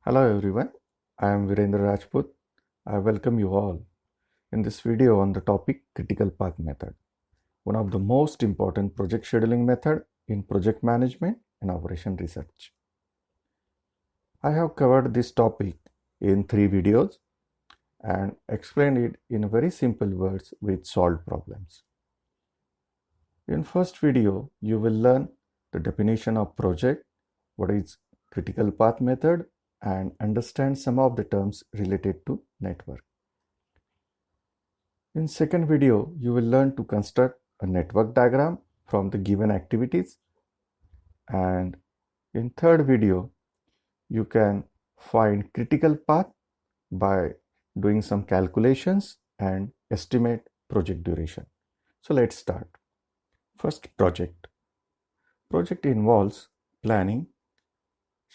Hello everyone, I am Virendra Rajput. I welcome you all in this video on the topic critical path method, one of the most important project scheduling method in project management and operation research. I have covered this topic in 3 videos and explained it in very simple words with solved problems. In first video, you will learn the definition of project, what is critical path method, and understand some of the terms related to network. In second video, you will learn to construct a network diagram from the given activities. And in third video, you can find critical path by doing some calculations and estimate project duration. So let's start. First, project. Project involves planning,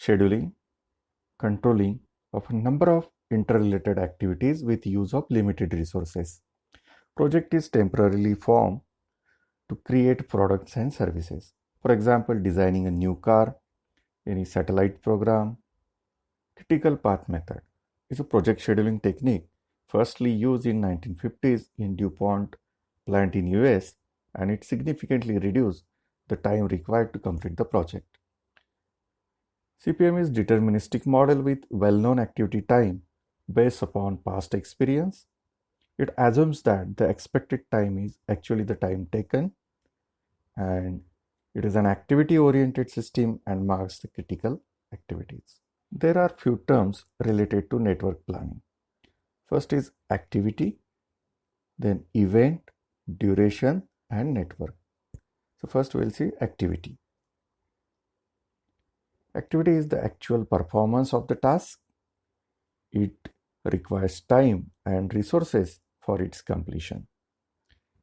scheduling, controlling of a number of interrelated activities with use of limited resources. Project is temporarily formed to create products and services. For example, designing a new car, any satellite program. Critical path method is a project scheduling technique firstly used in 1950s in DuPont plant in US, and it significantly reduced the time required to complete the project. CPM is deterministic model with well-known activity time based upon past experience. It assumes that the expected time is actually the time taken, and it is an activity-oriented system and marks the critical activities. There are few terms related to network planning. First is activity, then event, duration, and network. So first we'll see activity. Activity is the actual performance of the task. It requires time and resources for its completion.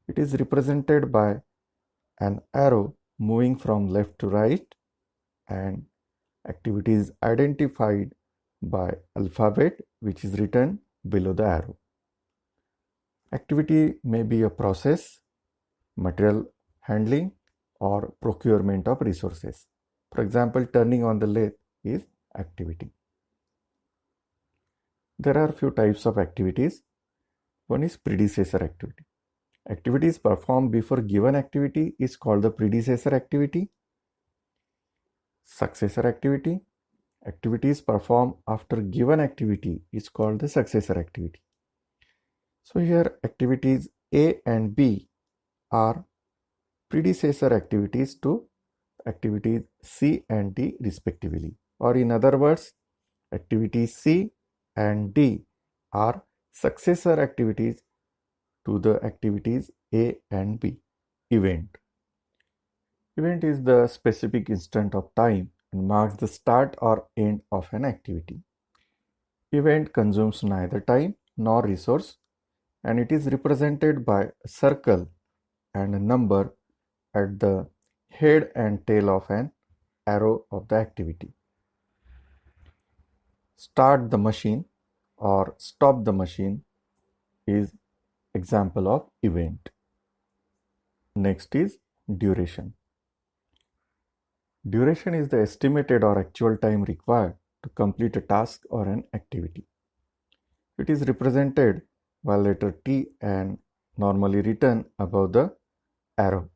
It is represented by an arrow moving from left to right, and activity is identified by alphabet which is written below the arrow. Activity may be a process, material handling, or procurement of resources. For example, turning on the lathe is activity. There are few types of activities. One is predecessor activity. Activities performed before given activity is called the predecessor activity. Successor activity. Activities performed after given activity is called the successor activity. So here activities A and B are predecessor activities to activities C and D respectively. Or in other words, activities C and D are successor activities to the activities A and B. Event. Event is the specific instant of time and marks the start or end of an activity. Event consumes neither time nor resource, and it is represented by a circle and a number at the head and tail of an arrow of the activity. Start the machine or stop the machine is example of event. Next is duration. Duration is the estimated or actual time required to complete a task or an activity. It is represented by letter T and normally written above the arrow.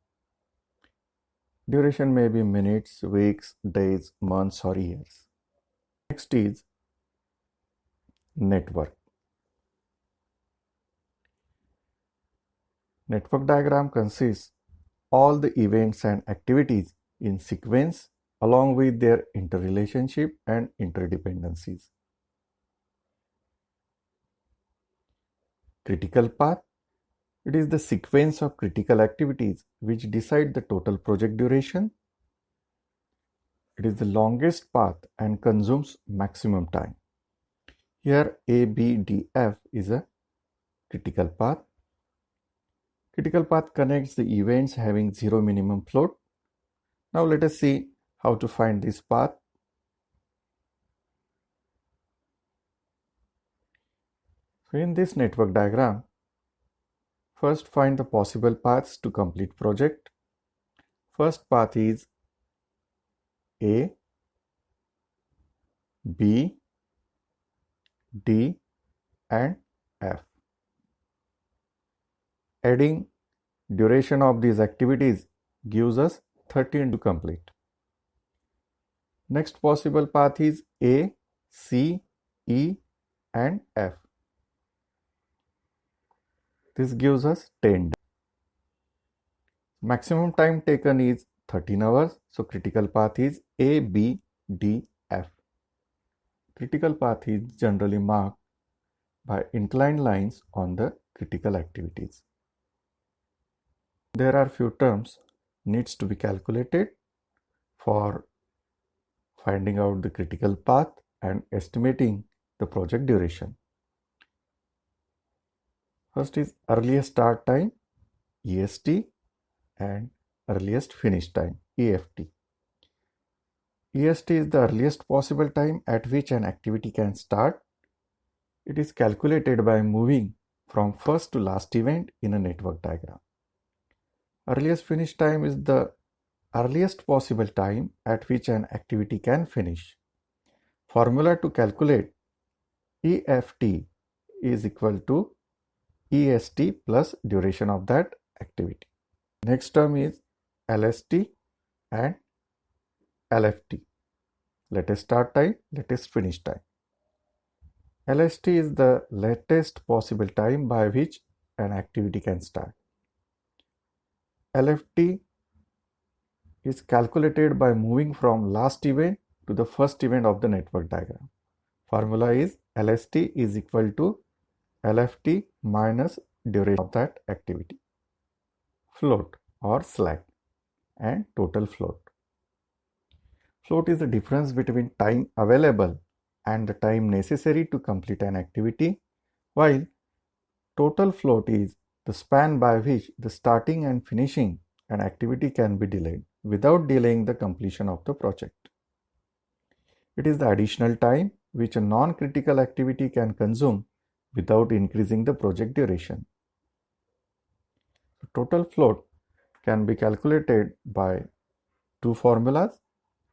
Duration may be minutes, weeks, days, months, or years. Next is network. Network diagram consists all the events and activities in sequence along with their interrelationship and interdependencies. Critical path. It is the sequence of critical activities which decide the total project duration. It is the longest path and consumes maximum time. Here A, B, D, F is a critical path. Critical path connects the events having zero minimum float. Now let us see how to find this path. So in this network diagram, first find the possible paths to complete project. First path is A, B, D, and F. Adding duration of these activities gives us 13 to complete. Next possible path is A, C, E, and F. This gives us 10 days. Maximum time taken is 13 hours. So critical path is A, B, D, F. Critical path is generally marked by inclined lines on the critical activities. There are few terms needs to be calculated for finding out the critical path and estimating the project duration. First is earliest start time, EST, and earliest finish time, EFT. EST is the earliest possible time at which an activity can start. It is calculated by moving from first to last event in a network diagram. Earliest finish time is the earliest possible time at which an activity can finish. Formula to calculate EFT is equal to EST plus duration of that activity. Next term is LST and LFT. Latest start time, latest finish time. LST is the latest possible time by which an activity can start. LFT is calculated by moving from last event to the first event of the network diagram. Formula is LST is equal to LFT minus duration of that activity. Float or slack and total float. Float is the difference between time available and the time necessary to complete an activity, while total float is the span by which the starting and finishing an activity can be delayed without delaying the completion of the project. It is the additional time which a non-critical activity can consume without increasing the project duration. Total float can be calculated by two formulas,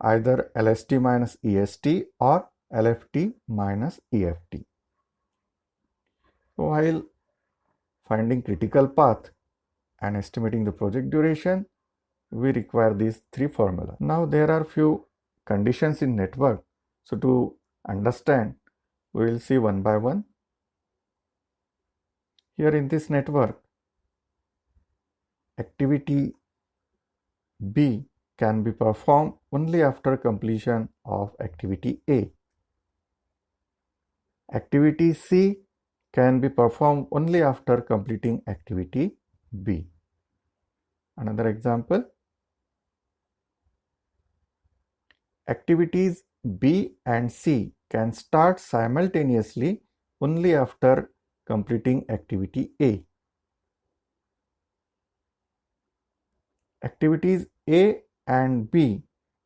either LST minus EST or LFT minus EFT. While finding critical path and estimating the project duration, we require these three formulas. Now there are few conditions in network. So to understand, we will see one by one. Here in this network, activity B can be performed only after completion of activity A. Activity C can be performed only after completing activity B. Another example, activities B and C can start simultaneously only after completing activity A. Activities A and B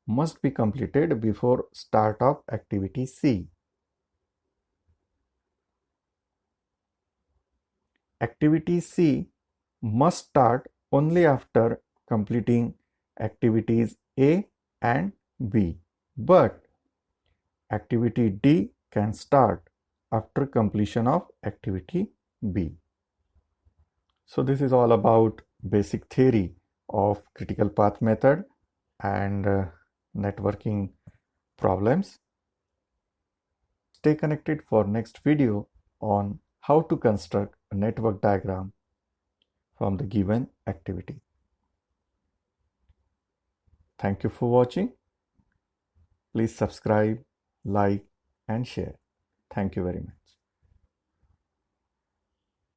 must be completed before start of activity C. Activity C must start only after completing activities A and B, but activity D can start after completion of activity B. So this is all about basic theory of critical path method and networking problems. Stay connected for next video on how to construct a network diagram from the given activity. Thank you for watching. Please subscribe, like, and share. Thank you very much.